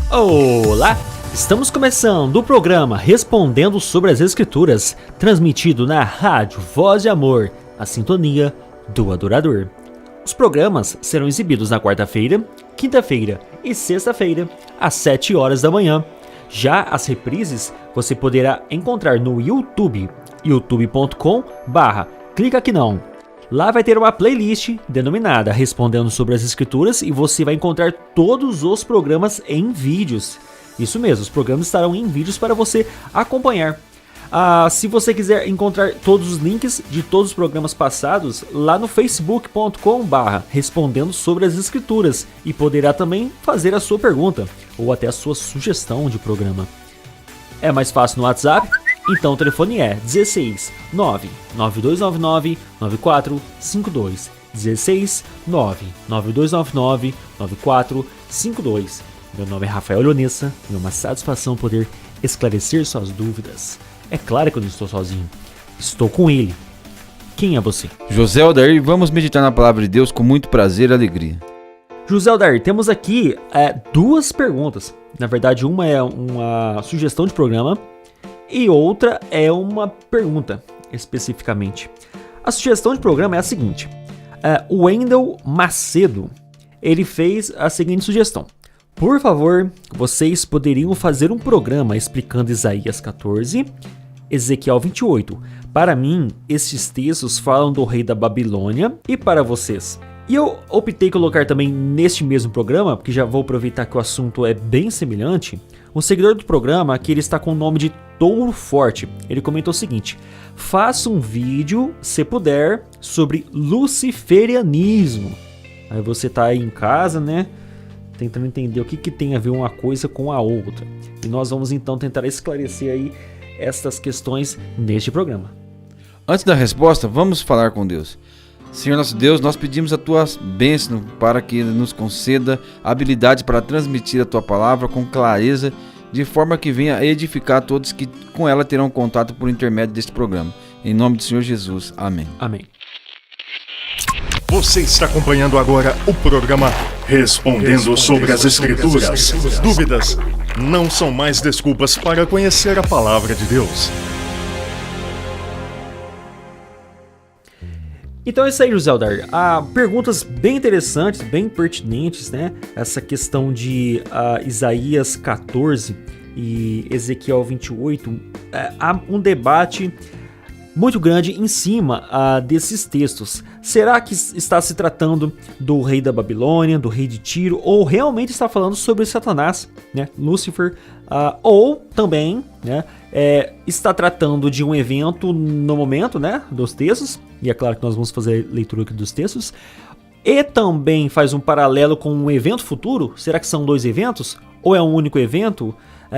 Olá! Estamos começando o programa Respondendo sobre as Escrituras, transmitido na Rádio Voz de Amor, a sintonia do adorador. Os programas serão exibidos na quarta-feira, quinta-feira e sexta-feira, às 7 horas da manhã. Já as reprises você poderá encontrar no YouTube, youtube.com/clica aqui não. Lá vai ter uma playlist denominada Respondendo sobre as Escrituras e você vai encontrar todos os programas em vídeos. Isso mesmo, os programas estarão em vídeos para você acompanhar. Se você quiser encontrar todos os links de todos os programas passados, lá no facebook.com/respondendo sobre as escrituras e poderá também fazer a sua pergunta ou até a sua sugestão de programa. É mais fácil no WhatsApp? Então o telefone é 16 99299 9452. 16 99299 9452. Meu nome é Rafael Leonessa e é uma satisfação poder esclarecer suas dúvidas. É claro que eu não estou sozinho, estou com ele. Quem é você? José Aldair, vamos meditar na palavra de Deus com muito prazer e alegria. José Aldair, temos aqui duas perguntas. Na verdade, uma é uma sugestão de programa e outra é uma pergunta, especificamente. A sugestão de programa é a seguinte. O Wendel Macedo, ele fez a seguinte sugestão. Por favor, vocês poderiam fazer um programa explicando Isaías 14, Ezequiel 28. Para mim, estes textos falam do rei da Babilônia e para vocês. E eu optei colocar também neste mesmo programa, porque já vou aproveitar que o assunto é bem semelhante, um seguidor do programa, que ele está com o nome de Touro Forte. Ele comentou o seguinte: faça um vídeo, se puder, sobre luciferianismo. Aí você tá aí em casa, né? Tentando entender o que tem a ver uma coisa com a outra. E nós vamos então tentar esclarecer aí estas questões neste programa. Antes da resposta, vamos falar com Deus. Senhor nosso Deus, nós pedimos a tua bênção para que nos conceda habilidade para transmitir a tua palavra com clareza, de forma que venha edificar todos que com ela terão contato por intermédio deste programa. Em nome do Senhor Jesus. Amém. Amém. Você está acompanhando agora o programa Respondendo sobre as Escrituras. Dúvidas não são mais desculpas para conhecer a palavra de Deus. Então é isso aí, José Aldair. Perguntas bem interessantes, bem pertinentes, né? Essa questão de Isaías 14 e Ezequiel 28. Há um debate muito grande em cima desses textos. Será que está se tratando do rei da Babilônia, do rei de Tiro, ou realmente está falando sobre Satanás, né, Lúcifer, ou também, né, está tratando de um evento no momento, né, dos textos, e é claro que nós vamos fazer a leitura aqui dos textos, e também faz um paralelo com um evento futuro? Será que são dois eventos? Ou é um único evento?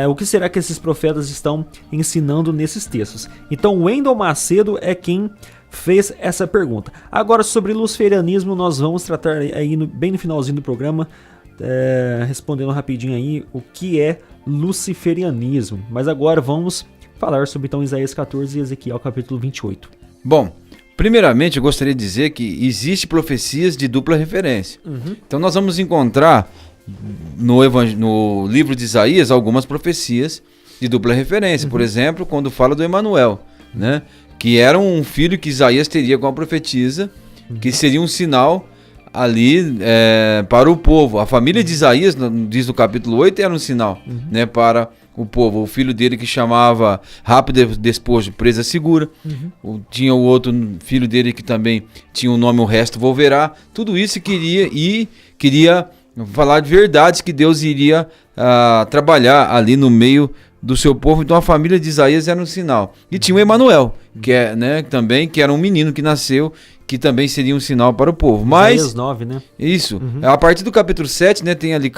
O que será que esses profetas estão ensinando nesses textos? Então, o Wendel Macedo é quem fez essa pergunta. Agora, sobre luciferianismo, nós vamos tratar aí bem no finalzinho do programa, respondendo rapidinho aí o que é luciferianismo. Mas agora vamos falar sobre então Isaías 14 e Ezequiel capítulo 28. Bom, primeiramente eu gostaria de dizer que existe profecias de dupla referência. Então nós vamos encontrar no livro de Isaías algumas profecias de dupla referência. Por exemplo, quando fala do Emanuel, né? Que era um filho que Isaías teria com a profetisa, que seria um sinal ali para o povo. A família de Isaías, diz no capítulo 8, era um sinal, né, para o povo. O filho dele que chamava Rápido Despojo, Presa Segura. Tinha o outro filho dele que também tinha o nome O Resto Volverá. Tudo isso queria falar de verdades que Deus iria trabalhar ali no meio do seu povo. Então a família de Isaías era um sinal. E tinha o Emanuel, que também que era um menino que nasceu, que também seria um sinal para o povo. Mas Isaías 9, né? Isso. A partir do capítulo 7, né, tem ali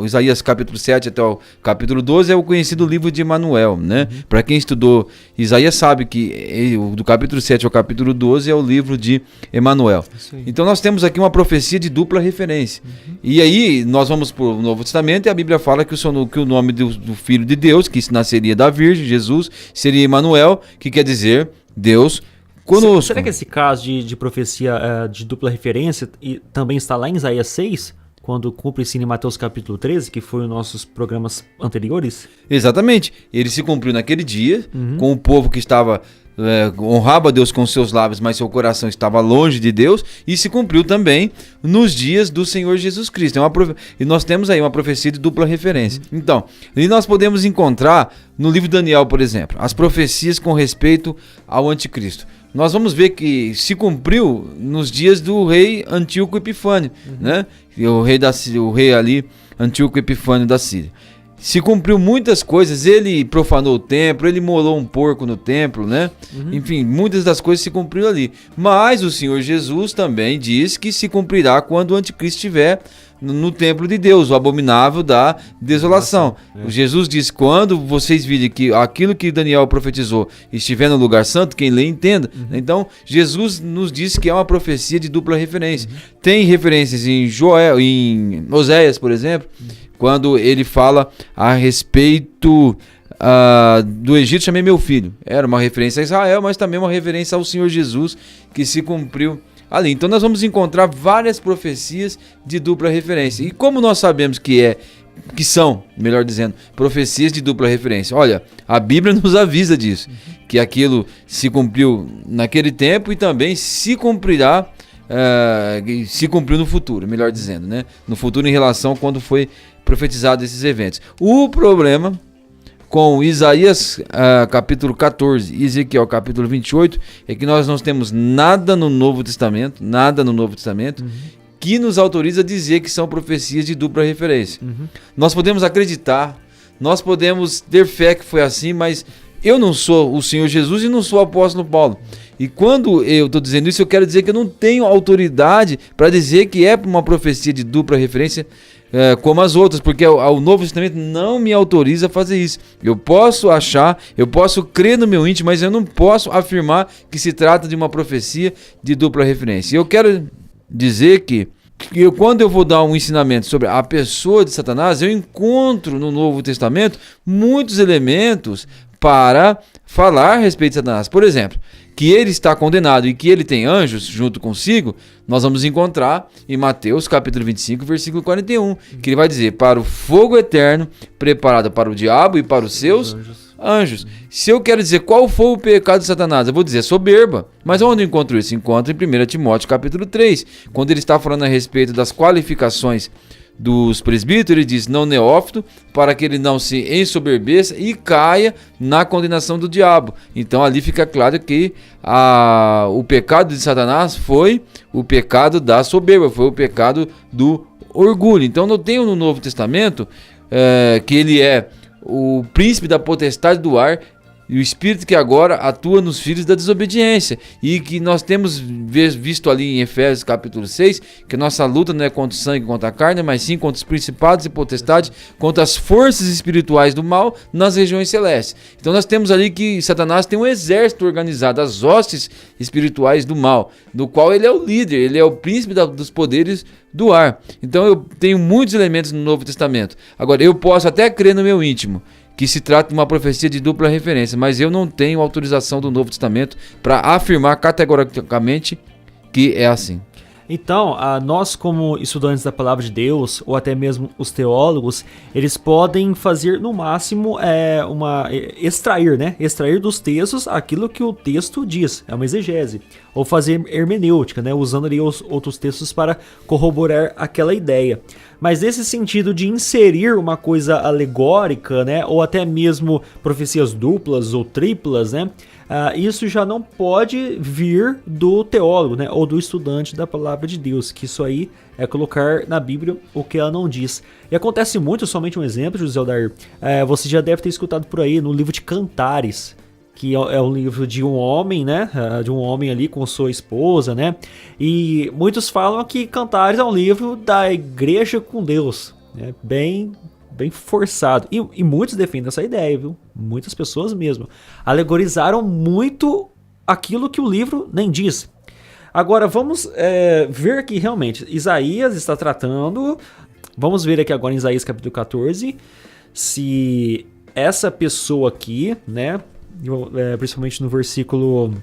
Isaías capítulo 7 até o capítulo 12, é o conhecido livro de Emanuel, né? Para quem estudou Isaías sabe que do capítulo 7 ao capítulo 12 é o livro de Emanuel. Então nós temos aqui uma profecia de dupla referência. E aí nós vamos para o Novo Testamento e a Bíblia fala que o nome do Filho de Deus, que nasceria da Virgem, Jesus, seria Emanuel, que quer dizer Deus conosco. Será que esse caso de profecia de dupla referência também está lá em Isaías 6? quando cumpre-se em Mateus capítulo 13, que foi os nossos programas anteriores. Exatamente. Ele se cumpriu naquele dia, com o povo que estava... honrava Deus com seus lábios, mas seu coração estava longe de Deus, e se cumpriu também nos dias do Senhor Jesus Cristo. E nós temos aí uma profecia de dupla referência. Então, e nós podemos encontrar no livro de Daniel, por exemplo, as profecias com respeito ao anticristo. Nós vamos ver que se cumpriu nos dias do rei Antíoco Epifânio, né? O rei ali, Antíoco Epifânio da Síria. Se cumpriu muitas coisas, ele profanou o templo, ele molou um porco no templo, né? Enfim, muitas das coisas se cumpriram ali. Mas o Senhor Jesus também diz que se cumprirá quando o anticristo estiver no templo de Deus, o abominável da desolação. Jesus diz, quando vocês virem que aquilo que Daniel profetizou estiver no lugar santo, quem lê entenda. Então, Jesus nos diz que é uma profecia de dupla referência. Tem referências em Oséias, por exemplo, quando ele fala a respeito do Egito, chamei meu filho. Era uma referência a Israel, mas também uma referência ao Senhor Jesus, que se cumpriu ali. Então nós vamos encontrar várias profecias de dupla referência. E como nós sabemos que são, melhor dizendo, profecias de dupla referência? Olha, a Bíblia nos avisa disso, que aquilo se cumpriu naquele tempo e também se cumprirá, se cumpriu no futuro, melhor dizendo, né? No futuro em relação a quando foi profetizado esses eventos. O problema com Isaías capítulo 14 e Ezequiel capítulo 28 é que nós não temos nada no Novo Testamento, que nos autoriza a dizer que são profecias de dupla referência. Nós podemos acreditar, nós podemos ter fé que foi assim, mas eu não sou o Senhor Jesus e não sou o apóstolo Paulo. E quando eu estou dizendo isso, eu quero dizer que eu não tenho autoridade para dizer que é uma profecia de dupla referência como as outras, porque o Novo Testamento não me autoriza a fazer isso. Eu posso achar, eu posso crer no meu íntimo, mas eu não posso afirmar que se trata de uma profecia de dupla referência. E eu quero dizer que quando eu vou dar um ensinamento sobre a pessoa de Satanás, eu encontro no Novo Testamento muitos elementos para falar a respeito de Satanás. Por exemplo, que ele está condenado e que ele tem anjos junto consigo, nós vamos encontrar em Mateus capítulo 25, versículo 41, que ele vai dizer, para o fogo eterno, preparado para o diabo e para os seus anjos. Se eu quero dizer qual foi o pecado de Satanás, eu vou dizer soberba. Mas onde eu encontro isso? Encontro em 1 Timóteo capítulo 3, quando ele está falando a respeito das qualificações dos presbíteros, ele diz, não neófito, para que ele não se ensoberbeça e caia na condenação do diabo. Então ali fica claro que o pecado de Satanás foi o pecado da soberba, foi o pecado do orgulho. Então não tenho no Novo Testamento que ele é o príncipe da potestade do ar, e o espírito que agora atua nos filhos da desobediência, e que nós temos visto ali em Efésios capítulo 6, que nossa luta não é contra o sangue e contra a carne, mas sim contra os principados e potestades, contra as forças espirituais do mal nas regiões celestes. Então nós temos ali que Satanás tem um exército organizado, as hostes espirituais do mal, do qual ele é o líder, ele é o príncipe dos poderes do ar. Então eu tenho muitos elementos no Novo Testamento. Agora eu posso até crer no meu íntimo que se trata de uma profecia de dupla referência, mas eu não tenho autorização do Novo Testamento para afirmar categoricamente que é assim. Então, nós como estudantes da Palavra de Deus, ou até mesmo os teólogos, eles podem fazer no máximo extrair dos textos aquilo que o texto diz, é uma exegese, ou fazer hermenêutica, né, usando ali os outros textos para corroborar aquela ideia. Mas nesse sentido de inserir uma coisa alegórica, né, ou até mesmo profecias duplas ou triplas, né, isso já não pode vir do teólogo, né, ou do estudante da Palavra de Deus, que isso aí é colocar na Bíblia o que ela não diz. E acontece muito, somente um exemplo, José Aldair, você já deve ter escutado por aí no livro de Cantares, que é um livro de um homem, né, de um homem ali com sua esposa, né, e muitos falam que Cantares é um livro da igreja com Deus, né, bem forçado, e muitos defendem essa ideia, viu, muitas pessoas mesmo, alegorizaram muito aquilo que o livro nem diz. Agora vamos ver aqui realmente, Isaías está tratando, vamos ver aqui agora em Isaías capítulo 14, se essa pessoa aqui, né, principalmente no versículo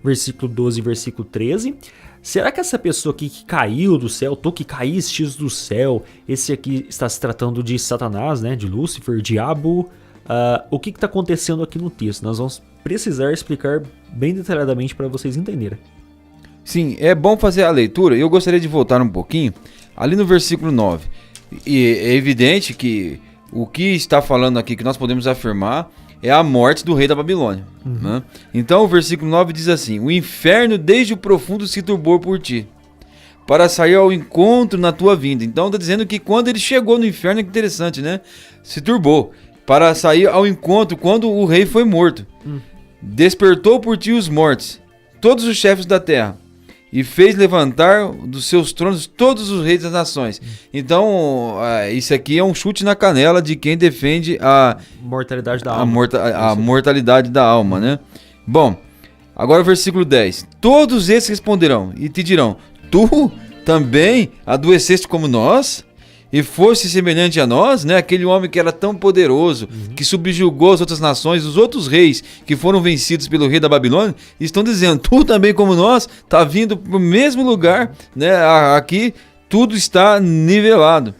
12 e versículo 13, será que essa pessoa aqui que caiu do céu, tu que caístes do céu, esse aqui está se tratando de Satanás, né, de Lúcifer, diabo? O que está acontecendo aqui no texto? Nós vamos precisar explicar bem detalhadamente para vocês entenderem. Sim, é bom fazer a leitura. Eu gostaria de voltar um pouquinho ali no versículo 9. E é evidente que o que está falando aqui, que nós podemos afirmar, é a morte do rei da Babilônia. Né? Então o versículo 9 diz assim: o inferno desde o profundo se turbou por ti, para sair ao encontro na tua vinda. Então está dizendo que quando ele chegou no inferno, que interessante, né? Se turbou, para sair ao encontro quando o rei foi morto. Despertou por ti os mortos, todos os chefes da terra, e fez levantar dos seus tronos todos os reis das nações. Então, isso aqui é um chute na canela de quem defende a mortalidade da alma. A mortalidade da alma, né? Bom, agora o versículo 10. Todos esses responderão e te dirão: tu também adoeceste como nós? E fosse semelhante a nós, né? Aquele homem que era tão poderoso, que subjugou as outras nações, os outros reis que foram vencidos pelo rei da Babilônia, estão dizendo: tu também como nós, tá vindo para o mesmo lugar, né? Aqui tudo está nivelado.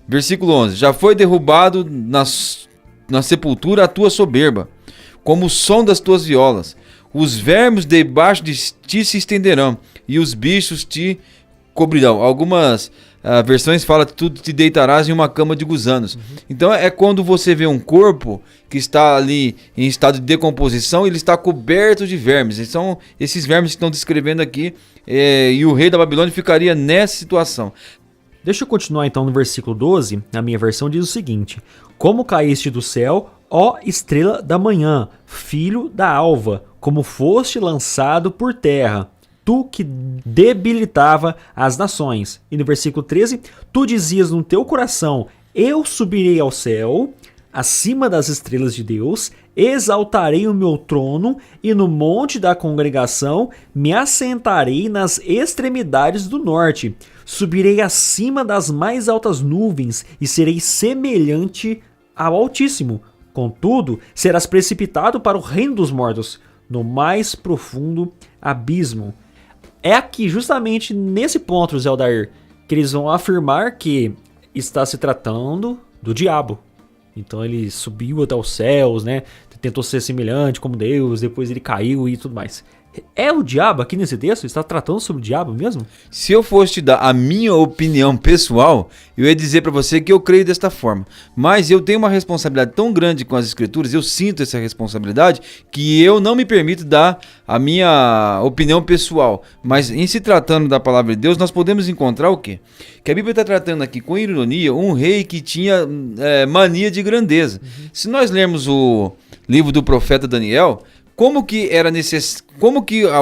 Versículo 11: já foi derrubado na sepultura a tua soberba, como o som das tuas violas. Os vermes debaixo de ti se estenderão, e os bichos te cobrirão. Algumas versões falam que tu te deitarás em uma cama de gusanos. Então é quando você vê um corpo que está ali em estado de decomposição, ele está coberto de vermes. São esses vermes que estão descrevendo aqui, e o rei da Babilônia ficaria nessa situação. Deixa eu continuar então no versículo 12. Na minha versão diz o seguinte: como caíste do céu, ó estrela da manhã, filho da alva, como foste lançado por terra, tu que debilitava as nações. E no versículo 13, tu dizias no teu coração: eu subirei ao céu, acima das estrelas de Deus, exaltarei o meu trono, e no monte da congregação me assentarei nas extremidades do norte. Subirei acima das mais altas nuvens, e serei semelhante ao Altíssimo. Contudo, serás precipitado para o reino dos mortos, no mais profundo abismo. É aqui, justamente nesse ponto, Zé Aldair, que eles vão afirmar que está se tratando do diabo. Então ele subiu até os céus, né? Tentou ser semelhante como Deus, depois ele caiu e tudo mais. É o diabo aqui nesse texto? Está tratando sobre o diabo mesmo? Se eu fosse te dar a minha opinião pessoal, eu ia dizer para você que eu creio desta forma. Mas eu tenho uma responsabilidade tão grande com as escrituras, eu sinto essa responsabilidade, que eu não me permito dar a minha opinião pessoal. Mas em se tratando da palavra de Deus, nós podemos encontrar o quê? Que a Bíblia está tratando aqui com ironia um rei que tinha mania de grandeza. Se nós lermos o livro do profeta Daniel, como que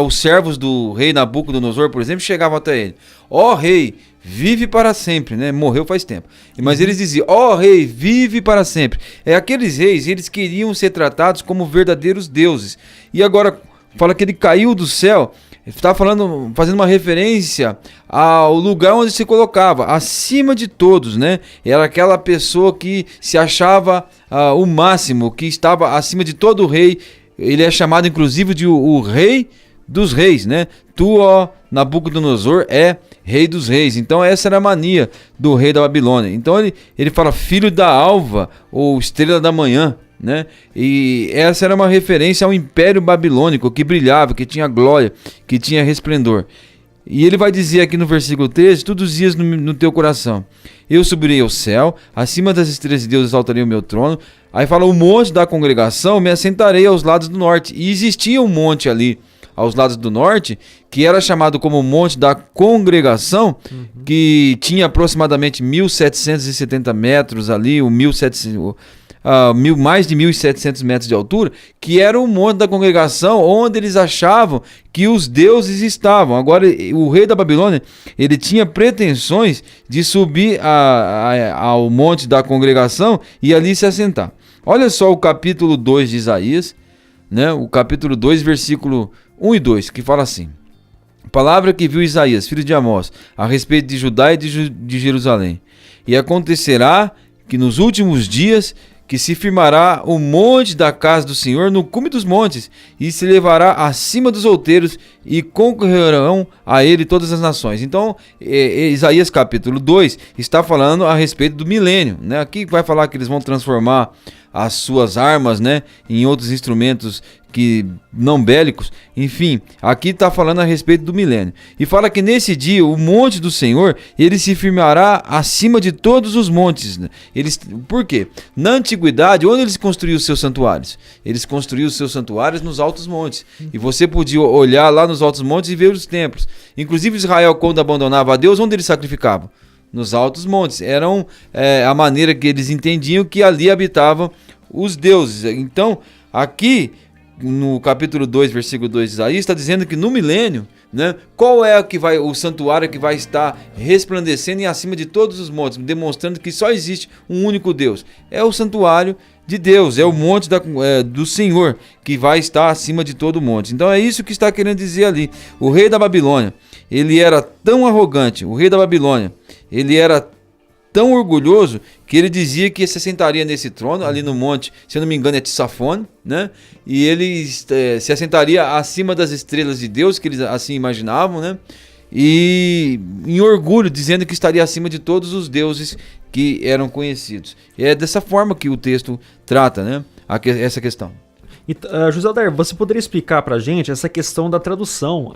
os servos do rei Nabucodonosor, por exemplo, chegavam até ele? Ó rei, vive para sempre, né? Morreu faz tempo. Mas eles diziam: ó rei, vive para sempre. Aqueles reis, eles queriam ser tratados como verdadeiros deuses. E agora fala que ele caiu do céu. Está fazendo uma referência ao lugar onde se colocava, acima de todos, né? Era aquela pessoa que se achava o máximo, que estava acima de todo o rei. Ele é chamado inclusive de o rei dos reis, né? Tu, ó Nabucodonosor, é rei dos reis. Então essa era a mania do rei da Babilônia. Então ele fala filho da alva ou estrela da manhã, né? E essa era uma referência ao império babilônico que brilhava, que tinha glória, que tinha resplendor. E ele vai dizer aqui no versículo 13: tu dizias no teu coração: eu subirei ao céu, acima das estrelas de Deus exaltarei o meu trono. Aí fala: o monte da congregação me assentarei aos lados do norte. E existia um monte ali aos lados do norte, que era chamado como Monte da Congregação, que tinha aproximadamente 1.770 metros ali, mais de 1.700 metros de altura, que era o Monte da Congregação, onde eles achavam que os deuses estavam. Agora, o rei da Babilônia, ele tinha pretensões de subir ao Monte da Congregação e ali se assentar. Olha só o capítulo 2 de Isaías, né? O capítulo 2, versículo 1 e 2, que fala assim: palavra que viu Isaías, filho de Amós, a respeito de Judá e de Jerusalém. E acontecerá que nos últimos dias que se firmará o monte da casa do Senhor no cume dos montes, e se levará acima dos outeiros, e concorrerão a ele todas as nações. Então, Isaías capítulo 2 está falando a respeito do milênio, né? Aqui vai falar que eles vão transformar as suas armas, né, em outros instrumentos que não bélicos. Enfim, aqui está falando a respeito do milênio. E fala que nesse dia o monte do Senhor, ele se firmará acima de todos os montes. Por quê? Na antiguidade, onde eles construíam os seus santuários? Eles construíam os seus santuários nos altos montes. E você podia olhar lá nos altos montes e ver os templos. Inclusive Israel, quando abandonava a Deus, onde eles sacrificavam? Nos altos montes. Eram a maneira que eles entendiam que ali habitavam os deuses. Então, aqui no capítulo 2, versículo 2 de Isaías, está dizendo que no milênio, né, qual é o santuário que vai estar resplandecendo e acima de todos os montes, demonstrando que só existe um único Deus? É o santuário de Deus, é o monte do Senhor, que vai estar acima de todo o monte. Então é isso que está querendo dizer ali. O rei da Babilônia, ele era tão arrogante, o rei da Babilônia, ele era tão orgulhoso que ele dizia que se assentaria nesse trono, ali no monte, se eu não me engano é Tsafone, né? E ele se assentaria acima das estrelas de Deus, que eles assim imaginavam, né? E em orgulho, dizendo que estaria acima de todos os deuses que eram conhecidos. E é dessa forma que o texto trata, né, essa questão. José Aldair, você poderia explicar pra gente essa questão da tradução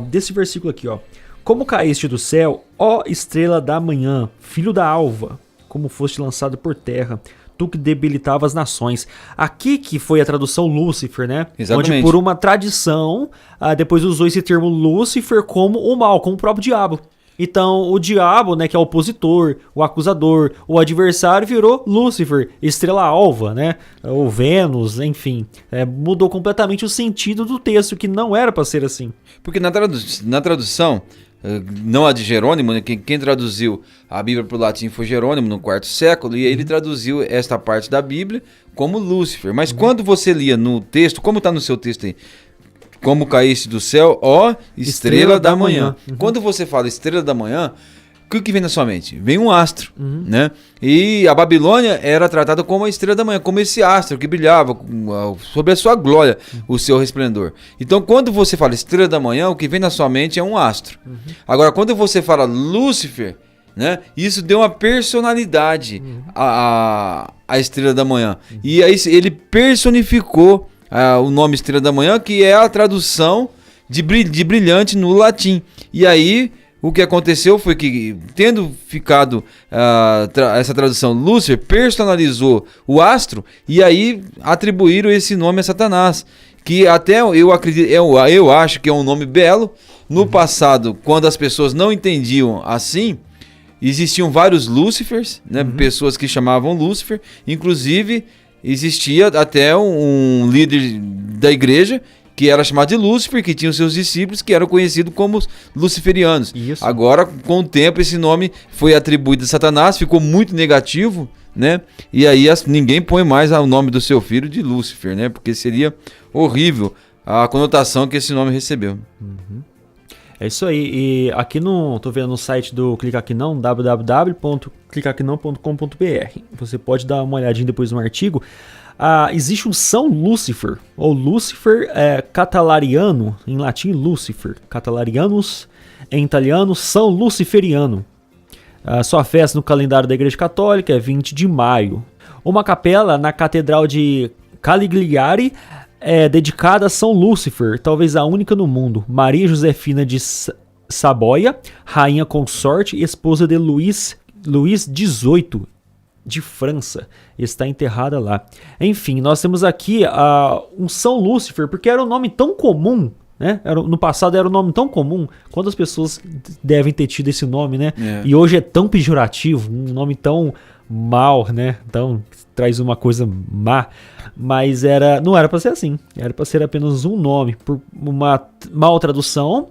desse versículo aqui, ó? Como caíste do céu, ó estrela da manhã, filho da alva, como foste lançado por terra, tu que debilitava as nações. Aqui que foi a tradução Lúcifer, né? Exatamente. Onde por uma tradição, depois usou esse termo Lúcifer como o mal, como o próprio diabo. Então o diabo, né, que é o opositor, o acusador, o adversário, virou Lúcifer, estrela alva, né? Ou Vênus, enfim. Mudou completamente o sentido do texto, que não era para ser assim. Porque na tradução, não a de Jerônimo, né? Quem traduziu a Bíblia para o latim foi Jerônimo no quarto século, e ele traduziu esta parte da Bíblia como Lúcifer. Mas quando você lia no texto, como está no seu texto aí? Como caíste do céu, ó estrela da manhã. Quando você fala estrela da manhã, o que vem na sua mente? Vem um astro, né? E a Babilônia era tratada como a estrela da manhã, como esse astro que brilhava sobre a sua glória, o seu resplendor. Então, quando você fala estrela da manhã, o que vem na sua mente é um astro. Agora, quando você fala Lúcifer, né? Isso deu uma personalidade à estrela da manhã. E aí ele personificou o nome estrela da manhã, que é a tradução de brilhante no latim. E aí o que aconteceu foi que, tendo ficado essa tradução Lúcifer, personalizou o astro, e aí atribuíram esse nome a Satanás, que até eu acho que é um nome belo. No passado, quando as pessoas não entendiam assim, existiam vários Lúcifers, né? Pessoas que chamavam Lúcifer. Inclusive existia até um líder da igreja que era chamado de Lúcifer, que tinha os seus discípulos que eram conhecidos como os luciferianos. Isso. Agora, com o tempo, esse nome foi atribuído a Satanás, ficou muito negativo, né? E aí ninguém põe mais o nome do seu filho de Lúcifer, né? Porque seria horrível a conotação que esse nome recebeu. É isso aí. E aqui tô vendo no site do Clica Aqui Não, www.clicaquinão.com.br. Você pode dar uma olhadinha depois no artigo. Existe um São Lúcifer, ou Lúcifer catalariano, em latim Lúcifer, catalarianus, em italiano São Luciferiano. Sua festa no calendário da Igreja Católica é 20 de maio. Uma capela na Catedral de Cagliari é dedicada a São Lúcifer, talvez a única no mundo. Maria Josefina de Saboia, rainha consorte e esposa de Luís XVIII, de França, está enterrada lá. Enfim, nós temos aqui um São Lúcifer, porque era um nome tão comum, né? No passado era um nome tão comum. Quantas pessoas devem ter tido esse nome, né? E hoje é tão pejorativo, um nome tão mal, né? Então traz uma coisa má. Mas não era para ser assim. Era para ser apenas um nome, por uma mal tradução.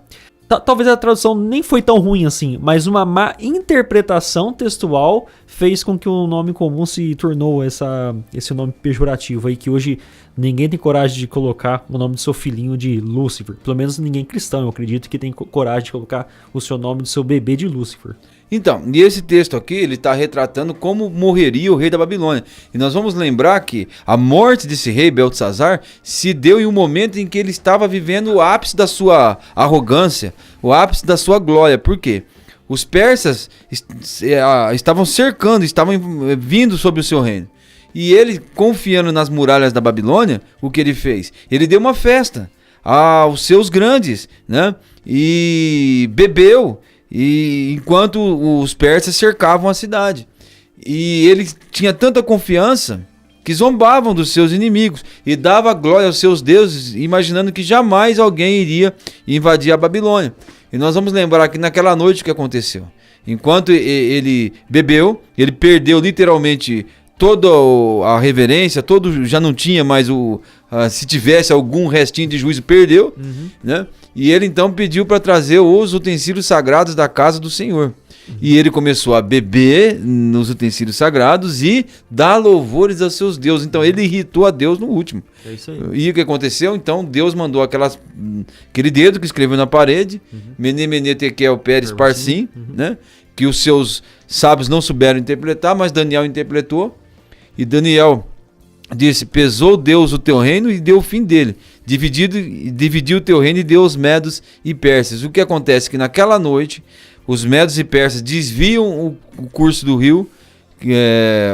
Talvez a tradução nem foi tão ruim assim, mas uma má interpretação textual fez com que o nome comum se tornou esse nome pejorativo aí, que hoje ninguém tem coragem de colocar o nome do seu filhinho de Lúcifer. Pelo menos ninguém cristão, eu acredito, que tem coragem de colocar o seu nome do seu bebê de Lúcifer. Então, e esse texto aqui, ele está retratando como morreria o rei da Babilônia. E nós vamos lembrar que a morte desse rei, Beltesazar, se deu em um momento em que ele estava vivendo o ápice da sua arrogância, o ápice da sua glória. Por quê? Os persas estavam cercando, estavam vindo sobre o seu reino. E ele, confiando nas muralhas da Babilônia, o que ele fez? Ele deu uma festa aos seus grandes, né? E bebeu, e enquanto os persas cercavam a cidade. E ele tinha tanta confiança que zombavam dos seus inimigos e dava glória aos seus deuses, imaginando que jamais alguém iria invadir a Babilônia. E nós vamos lembrar que naquela noite o que aconteceu. Enquanto ele bebeu, ele perdeu literalmente toda a reverência, já não tinha mais se tivesse algum restinho de juízo, perdeu, né? E ele então pediu para trazer os utensílios sagrados da casa do Senhor. E ele começou a beber nos utensílios sagrados e dar louvores aos seus deuses. Então ele irritou a Deus no último. É isso aí. E o que aconteceu? Então Deus mandou aquele dedo que escreveu na parede, Mene, Mene, Tekel, Peres, Parsim, né? Que os seus sábios não souberam interpretar, mas Daniel interpretou. E Daniel disse: pesou Deus o teu reino e deu o fim dele. Dividiu o teu reino e deu os medos e persas. O que acontece? Que naquela noite os medos e persas desviam o curso do rio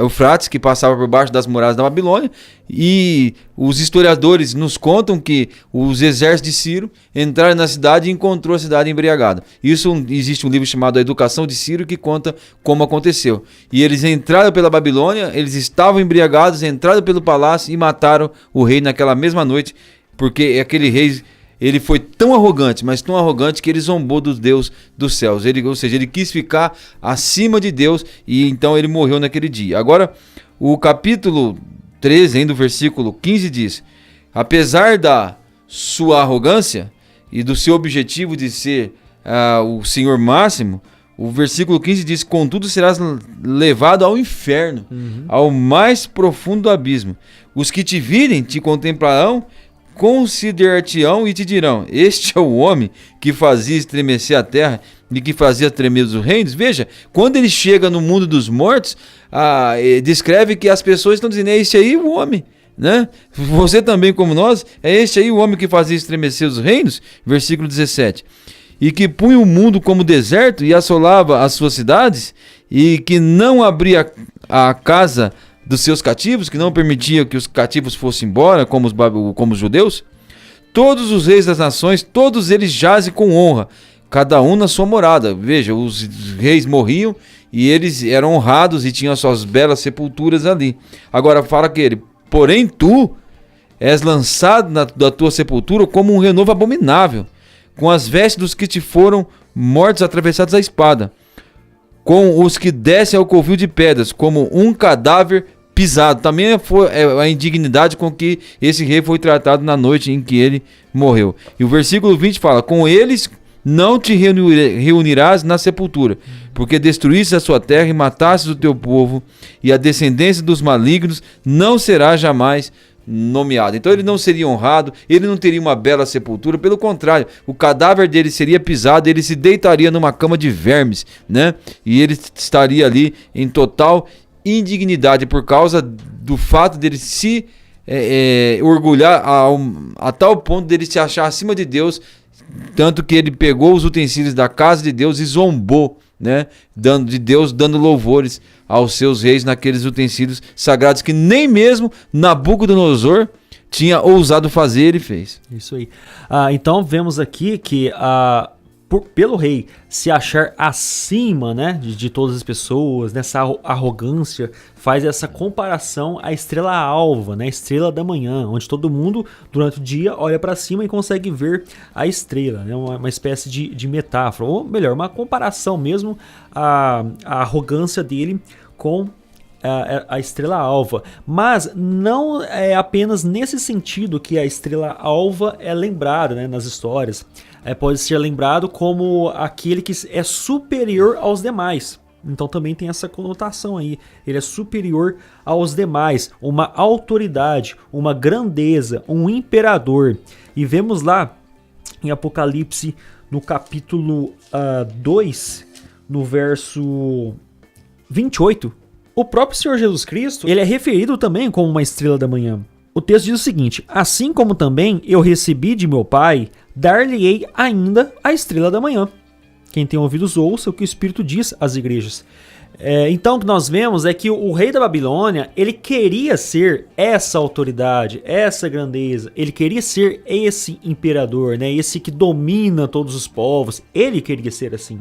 Eufrates, que passava por baixo das muralhas da Babilônia, e os historiadores nos contam que os exércitos de Ciro entraram na cidade e encontrou a cidade embriagada. Existe um livro chamado A Educação de Ciro que conta como aconteceu. E eles entraram pela Babilônia, eles estavam embriagados, entraram pelo palácio e mataram o rei naquela mesma noite, porque aquele rei... Ele foi tão arrogante, mas tão arrogante que ele zombou dos Deus dos céus. Ou seja, ele quis ficar acima de Deus e então ele morreu naquele dia. Agora, o capítulo 13, do versículo 15 diz: apesar da sua arrogância e do seu objetivo de ser o Senhor máximo, o versículo 15 diz: contudo serás levado ao inferno, ao mais profundo do abismo. Os que te virem te contemplarão, considerar-te-ão e te dirão: este é o homem que fazia estremecer a terra e que fazia tremer os reinos. Veja, quando ele chega no mundo dos mortos, descreve que as pessoas estão dizendo: é este aí o homem, né? Você também como nós, é este aí o homem que fazia estremecer os reinos. Versículo 17: e que punha o mundo como deserto e assolava as suas cidades, e que não abria a casa dos seus cativos, que não permitia que os cativos fossem embora, como os judeus. Todos os reis das nações, todos eles jazem com honra, cada um na sua morada. Veja, os reis morriam e eles eram honrados e tinham as suas belas sepulturas ali. Agora fala que ele: porém tu és lançado da tua sepultura como um renovo abominável, com as vestes dos que te foram mortos atravessados à espada, com os que descem ao covil de pedras, como um cadáver pisado. Também foi a indignidade com que esse rei foi tratado na noite em que ele morreu. E o versículo 20 fala: com eles não te reunirás na sepultura, porque destruíste a sua terra e matastes o teu povo, e a descendência dos malignos não será jamais nomeada. Então ele não seria honrado, ele não teria uma bela sepultura, pelo contrário, o cadáver dele seria pisado, ele se deitaria numa cama de vermes, né? E ele estaria ali em total indignidade por causa do fato dele se orgulhar a tal ponto dele se achar acima de Deus, tanto que ele pegou os utensílios da casa de Deus e zombou, né, dando louvores aos seus reis naqueles utensílios sagrados que nem mesmo Nabucodonosor tinha ousado fazer, ele fez. Isso aí. Então vemos aqui que pelo rei se achar acima, né, de todas as pessoas, nessa arrogância, faz essa comparação à estrela alva, né, estrela da manhã, onde todo mundo durante o dia olha para cima e consegue ver a estrela, né, uma espécie de metáfora, ou melhor, uma comparação mesmo à arrogância dele com a estrela alva. Mas não é apenas nesse sentido que a estrela alva é lembrada, né, nas histórias. Pode ser lembrado como aquele que é superior aos demais. Então também tem essa conotação aí. Ele é superior aos demais, uma autoridade, uma grandeza, um imperador. E vemos lá em Apocalipse, no capítulo 2, no verso 28, o próprio Senhor Jesus Cristo, ele é referido também como uma estrela da manhã. O texto diz o seguinte: assim como também eu recebi de meu Pai, dar-lhe-ei ainda a estrela da manhã. Quem tem ouvidos ouça o que o Espírito diz às igrejas. Então o que nós vemos é que o rei da Babilônia, ele queria ser essa autoridade, essa grandeza, ele queria ser esse imperador, né? Esse que domina todos os povos, ele queria ser assim.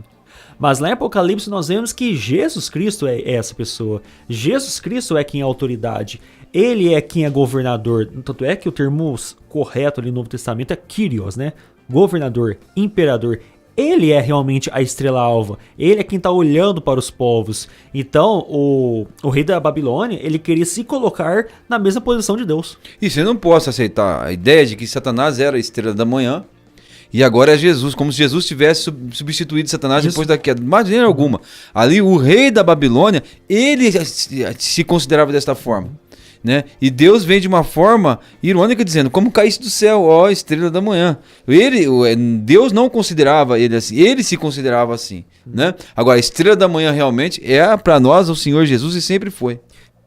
Mas lá em Apocalipse nós vemos que Jesus Cristo é essa pessoa, Jesus Cristo é quem é autoridade, ele é quem é governador, tanto é que o termo correto ali no Novo Testamento é Kyrios, né? Governador, imperador. Ele é realmente a estrela alva. Ele é quem está olhando para os povos. Então, o rei da Babilônia, ele queria se colocar na mesma posição de Deus. E você não pode aceitar a ideia de que Satanás era a estrela da manhã e agora é Jesus, como se Jesus tivesse substituído Satanás depois da queda. De maneira alguma. Ali, o rei da Babilônia, ele se considerava desta forma. Né? E Deus vem de uma forma irônica dizendo: como caísse do céu, ó estrela da manhã. Deus não considerava ele assim, ele se considerava assim, né? Agora a estrela da manhã realmente é para nós o Senhor Jesus e sempre foi.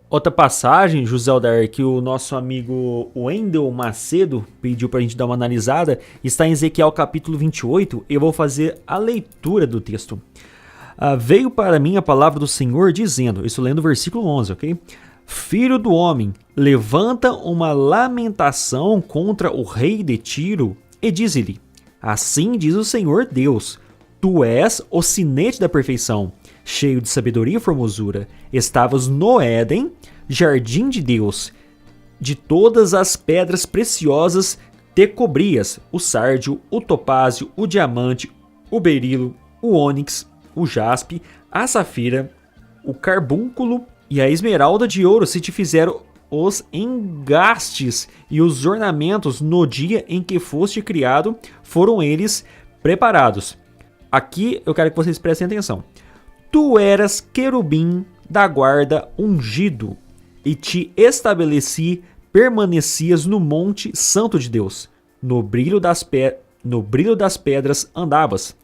Outra passagem, José Aldar, que o nosso amigo Wendel Macedo pediu para a gente dar uma analisada, está em Ezequiel capítulo 28. Eu vou fazer a leitura do texto. Veio para mim a palavra do Senhor dizendo, isso lendo o versículo 11, ok? Filho do homem, levanta uma lamentação contra o rei de Tiro e diz-lhe: assim diz o Senhor Deus, tu és o sinete da perfeição, cheio de sabedoria e formosura. Estavas no Éden, jardim de Deus. De todas as pedras preciosas te cobrias, o sárdio, o topázio, o diamante, o berilo, o ônix, o jaspe, a safira, o carbúnculo e a esmeralda de ouro se te fizeram os engastes e os ornamentos no dia em que foste criado, foram eles preparados. Aqui eu quero que vocês prestem atenção. Tu eras querubim da guarda ungido, e te estabeleci, permanecias no monte santo de Deus. No brilho das pedras andavas.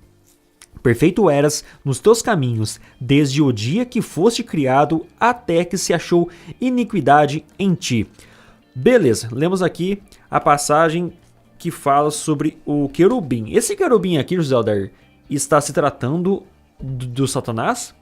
Perfeito eras nos teus caminhos, desde o dia que foste criado até que se achou iniquidade em ti. Beleza, lemos aqui a passagem que fala sobre o querubim. Esse querubim aqui, José Aldar, está se tratando do Satanás?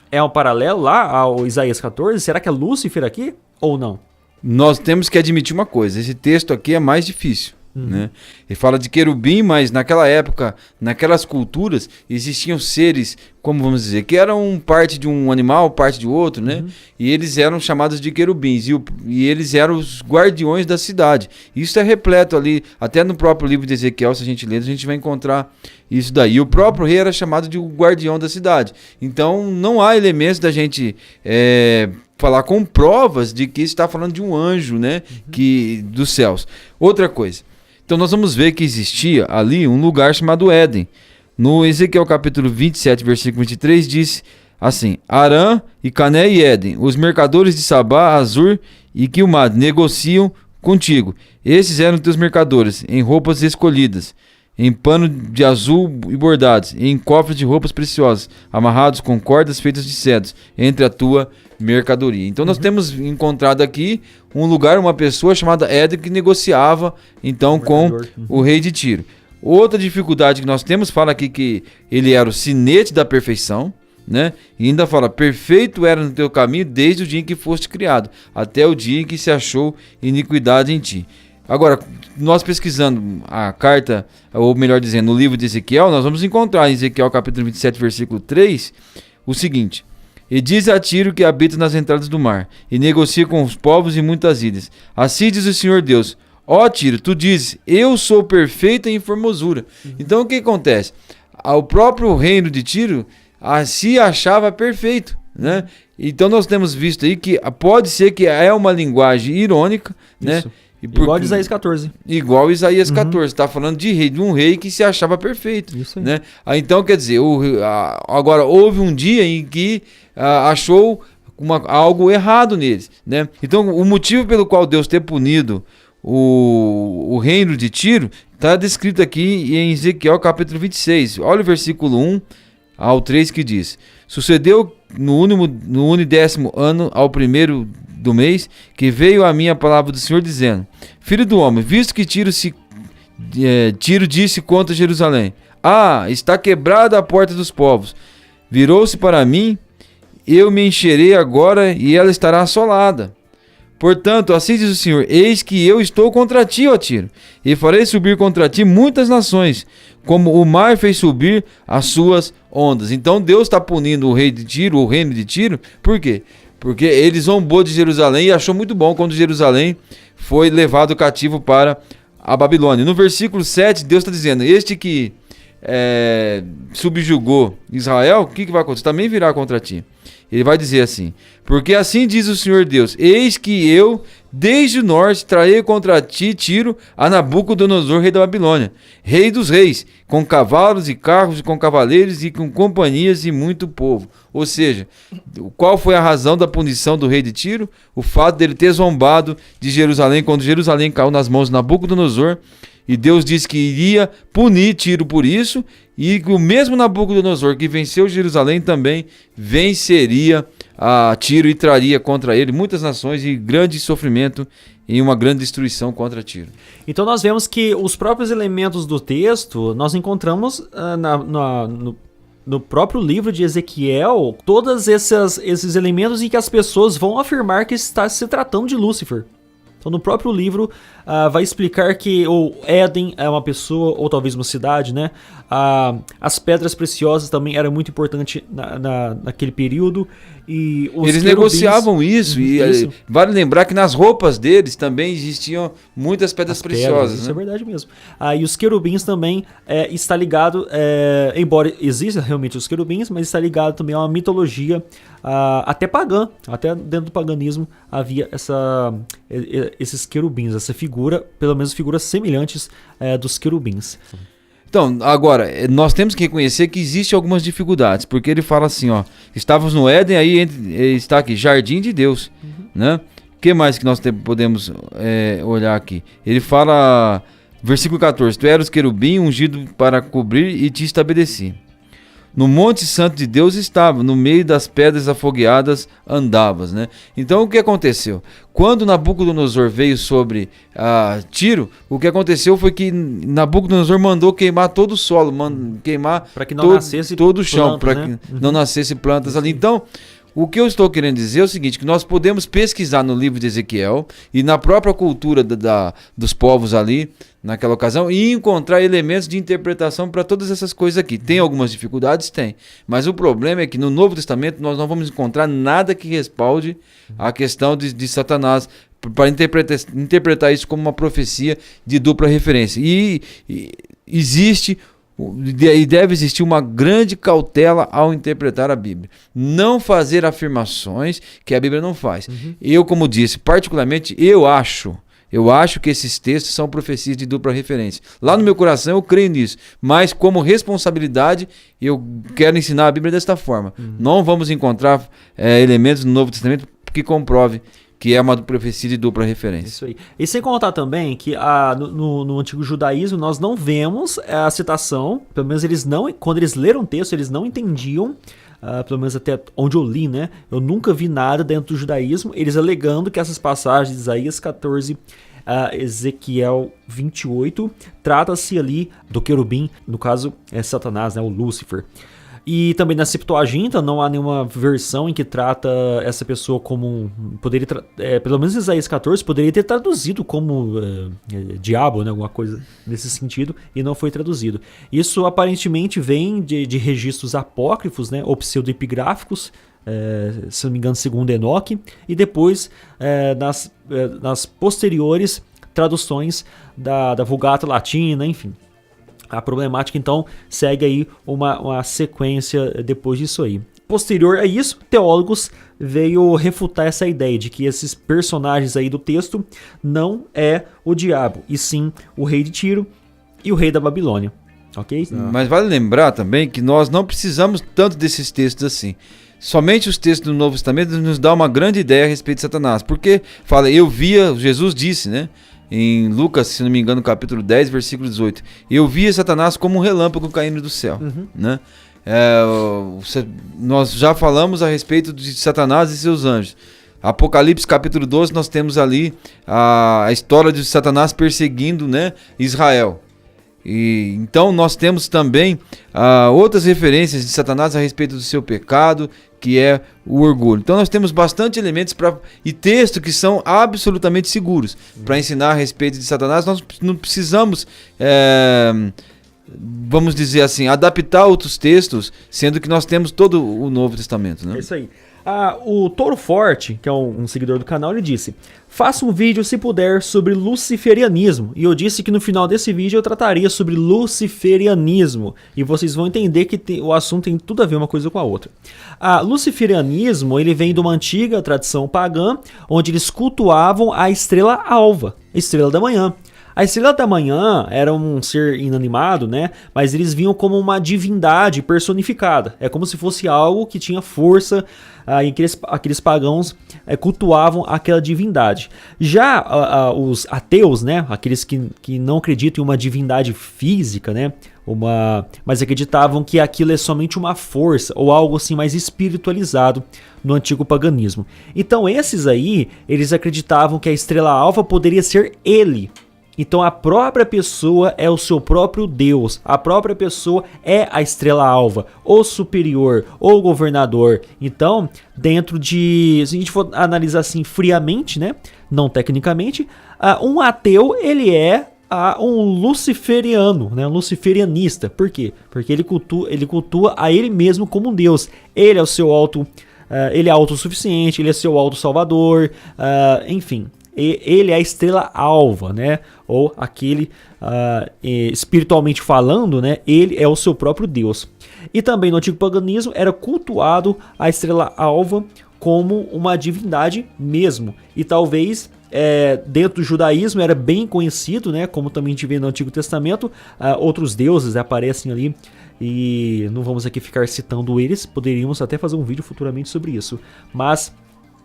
É um paralelo lá ao Isaías 14? Será que é Lúcifer aqui ou não? Nós temos que admitir uma coisa, esse texto aqui é mais difícil. Né? Ele fala de querubim, mas naquela época, naquelas culturas, existiam seres, como vamos dizer, que eram parte de um animal, parte de outro, né? E eles eram chamados de querubins, e eles eram os guardiões da cidade. Isso é repleto ali, até no próprio livro de Ezequiel, se a gente ler, a gente vai encontrar isso daí. E o próprio rei era chamado de guardião da cidade. Então não há elementos da gente falar com provas de que está falando de um anjo, né? Dos céus. Outra coisa. Então nós vamos ver que existia ali um lugar chamado Éden. No Ezequiel capítulo 27, versículo 23, diz assim: Arã e Cané e Éden, os mercadores de Sabá, Azur e Quilmad negociam contigo. Esses eram teus mercadores, em roupas escolhidas, em pano de azul e bordados, em cofres de roupas preciosas, amarrados com cordas feitas de cedros, entre a tua mercadoria. Então nós temos encontrado aqui um lugar, uma pessoa chamada Éden que negociava então com o rei de Tiro. Outra dificuldade que nós temos, fala aqui que ele era o sinete da perfeição, né? E ainda fala: perfeito era no teu caminho desde o dia em que foste criado, até o dia em que se achou iniquidade em ti. Agora, nós pesquisando a carta, ou melhor dizendo, no livro de Ezequiel, nós vamos encontrar em Ezequiel capítulo 27, versículo 3, o seguinte: e diz a Tiro que habita nas entradas do mar, e negocia com os povos em muitas ilhas. Assim diz o Senhor Deus: ó Tiro, tu dizes, eu sou perfeita em formosura. Então o que acontece? O próprio reino de Tiro se achava perfeito, né? Então nós temos visto aí que pode ser que é uma linguagem irônica, né? Igual de Isaías 14. Igual Isaías 14. Está falando de um rei que se achava perfeito. Isso aí. Né? Então, quer dizer, agora houve um dia em que achou algo errado neles. Né? Então, o motivo pelo qual Deus ter punido o reino de Tiro está descrito aqui em Ezequiel capítulo 26. Olha o versículo 1 ao 3 que diz: Sucedeu no 10º ano, ao primeiro do mês, que veio a mim a palavra do Senhor, dizendo: Filho do homem, visto que Tiro disse contra Jerusalém: está quebrada a porta dos povos. Virou-se para mim, eu me encherei agora, e ela estará assolada. Portanto, assim diz o Senhor: eis que eu estou contra ti, ó Tiro, e farei subir contra ti muitas nações, como o mar fez subir as suas ondas. Então Deus está punindo o reino de Tiro, por quê? Porque ele zombou de Jerusalém e achou muito bom quando Jerusalém foi levado cativo para a Babilônia. No versículo 7, Deus está dizendo: este que subjugou Israel, o que vai acontecer? Também virá contra ti. Ele vai dizer assim: porque assim diz o Senhor Deus: eis que eu, desde o norte, trarei contra ti Tiro a Nabucodonosor, rei da Babilônia, rei dos reis, com cavalos e carros, e com cavaleiros, e com companhias e muito povo. Ou seja, qual foi a razão da punição do rei de Tiro? O fato dele ter zombado de Jerusalém, quando Jerusalém caiu nas mãos de Nabucodonosor. E Deus disse que iria punir Tiro por isso, e o mesmo Nabucodonosor que venceu Jerusalém também venceria a Tiro e traria contra ele muitas nações e grande sofrimento e uma grande destruição contra Tiro. Então nós vemos que os próprios elementos do texto nós encontramos no próprio livro de Ezequiel, todos esses elementos em que as pessoas vão afirmar que está se tratando de Lúcifer. Então no próprio livro vai explicar que o Éden é uma pessoa, ou talvez uma cidade, né? As pedras preciosas também eram muito importantes naquele período. E os eles querubins negociavam isso, vale lembrar que nas roupas deles também existiam muitas pedras preciosas. Isso né? é verdade mesmo. E os querubins também está ligado, embora exista realmente os querubins, mas está ligado também a uma mitologia até pagã, até dentro do paganismo havia esses querubins, essa figura, pelo menos figuras semelhantes dos querubins. Então, agora, nós temos que reconhecer que existem algumas dificuldades, porque ele fala assim, estávamos no Éden, aí está aqui, Jardim de Deus, né? O que mais que nós podemos olhar aqui? Ele fala, versículo 14, tu eras querubim ungido para cobrir e te estabeleci. No Monte Santo de Deus estava, no meio das pedras afogueadas andavas, né? Então o que aconteceu? Quando Nabucodonosor veio sobre Tiro, o que aconteceu foi que Nabucodonosor mandou queimar todo o solo, queimar para que não nascesse todo o chão, plantas, para que não nascesse plantas ali. Então, o que eu estou querendo dizer é o seguinte, que nós podemos pesquisar no livro de Ezequiel e na própria cultura dos povos ali, naquela ocasião, e encontrar elementos de interpretação para todas essas coisas aqui. Tem algumas dificuldades? Tem. Mas o problema é que no Novo Testamento nós não vamos encontrar nada que respalde a questão de Satanás, para interpretar isso como uma profecia de dupla referência. E existe... E deve existir uma grande cautela ao interpretar a Bíblia. Não fazer afirmações que a Bíblia não faz. Eu, como disse, particularmente, eu acho que esses textos são profecias de dupla referência. Lá no meu coração eu creio nisso. Mas como responsabilidade, eu quero ensinar a Bíblia desta forma. Não vamos encontrar elementos no Novo Testamento que comprove que é uma profecia de dupla referência. Isso aí. E sem contar também que no antigo judaísmo nós não vemos a citação, pelo menos quando eles leram o texto, eles não entendiam, pelo menos até onde eu li, né? Eu nunca vi nada dentro do judaísmo, eles alegando que essas passagens de Isaías 14, Ezequiel 28, trata-se ali do querubim, no caso é Satanás, né? O Lúcifer. E também na Septuaginta não há nenhuma versão em que trata essa pessoa como pelo menos Isaías 14 poderia ter traduzido como diabo, né, alguma coisa nesse sentido, e não foi traduzido. Isso aparentemente vem de registros apócrifos, né, ou pseudoepigráficos, se não me engano, segundo Enoque, e depois nas posteriores traduções da Vulgata Latina, enfim. A problemática, então, segue aí uma sequência depois disso aí. Posterior a isso, teólogos veio refutar essa ideia de que esses personagens aí do texto não é o diabo, e sim o rei de Tiro e o rei da Babilônia. Ok? Mas vale lembrar também que nós não precisamos tanto desses textos assim. Somente os textos do Novo Testamento nos dão uma grande ideia a respeito de Satanás. Porque fala, Jesus disse, né? Em Lucas, se não me engano, capítulo 10, versículo 18. Eu via Satanás como um relâmpago caindo do céu. Né? Nós já falamos a respeito de Satanás e seus anjos. Apocalipse capítulo 12, nós temos ali a história de Satanás perseguindo, né, Israel. E então nós temos também outras referências de Satanás a respeito do seu pecado, que é o orgulho. Então nós temos bastante elementos e textos que são absolutamente seguros para ensinar a respeito de Satanás. Nós não precisamos, vamos dizer assim, adaptar outros textos, sendo que nós temos todo o Novo Testamento, né? É isso aí. O Touro Forte, que é um seguidor do canal, ele disse: faça um vídeo, se puder, sobre luciferianismo. E eu disse que no final desse vídeo eu trataria sobre luciferianismo. E vocês vão entender que o assunto tem tudo a ver uma coisa com a outra. Luciferianismo, ele vem de uma antiga tradição pagã, onde eles cultuavam a estrela alva, a estrela da manhã. A estrela da manhã era um ser inanimado, né? Mas eles viam como uma divindade personificada. É como se fosse algo que tinha força, e aqueles pagãos cultuavam aquela divindade. Já os ateus, né? Aqueles que não acreditam em uma divindade física, né? Mas acreditavam que aquilo é somente uma força ou algo assim mais espiritualizado no antigo paganismo. Então esses aí, eles acreditavam que a estrela alva poderia ser ele. Então a própria pessoa é o seu próprio Deus, a própria pessoa é a estrela alva, o superior, o governador. Então, se a gente for analisar assim friamente, né, não tecnicamente, um ateu, ele é um luciferiano, né, um luciferianista. Por quê? Porque ele cultua a ele mesmo como um Deus. Ele é o seu ele é autossuficiente, ele é seu auto-salvador, enfim. Ele é a estrela alva, né? Ou aquele, espiritualmente falando, né? Ele é o seu próprio Deus. E também no antigo paganismo era cultuado a estrela alva como uma divindade mesmo. E talvez dentro do judaísmo era bem conhecido, né? Como também a gente vê no Antigo Testamento, outros deuses aparecem ali. E não vamos aqui ficar citando eles, poderíamos até fazer um vídeo futuramente sobre isso. Mas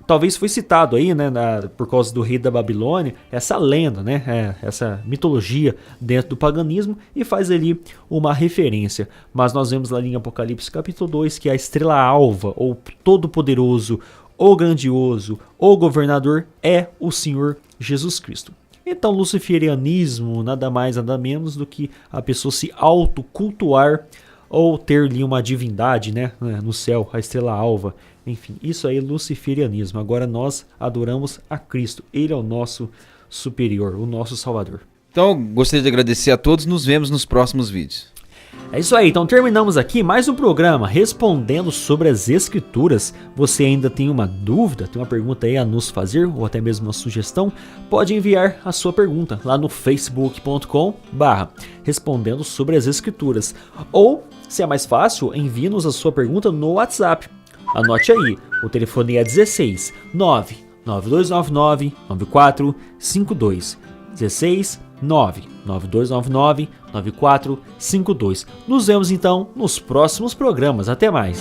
talvez foi citado aí, né, por causa do rei da Babilônia, essa lenda, né, essa mitologia dentro do paganismo, e faz ali uma referência. Mas nós vemos lá em Apocalipse capítulo 2 que a estrela alva, ou todo-poderoso, ou grandioso, ou governador, é o Senhor Jesus Cristo. Então, luciferianismo nada mais, nada menos do que a pessoa se autocultuar ou ter ali uma divindade, né, no céu, a estrela alva. Enfim, isso aí é luciferianismo. Agora nós adoramos a Cristo. Ele é o nosso superior, o nosso salvador. Então, gostaria de agradecer a todos. Nos vemos nos próximos vídeos. É isso aí, então terminamos aqui mais um programa respondendo sobre as Escrituras. Você ainda tem uma dúvida, tem uma pergunta aí a nos fazer, ou até mesmo uma sugestão? Pode enviar a sua pergunta lá no facebook.com/respondendo sobre as Escrituras. Ou, se é mais fácil, envie-nos a sua pergunta no WhatsApp. Anote aí, o telefone é 16 99299 9452. 16 99299 9452. Nos vemos então nos próximos programas. Até mais.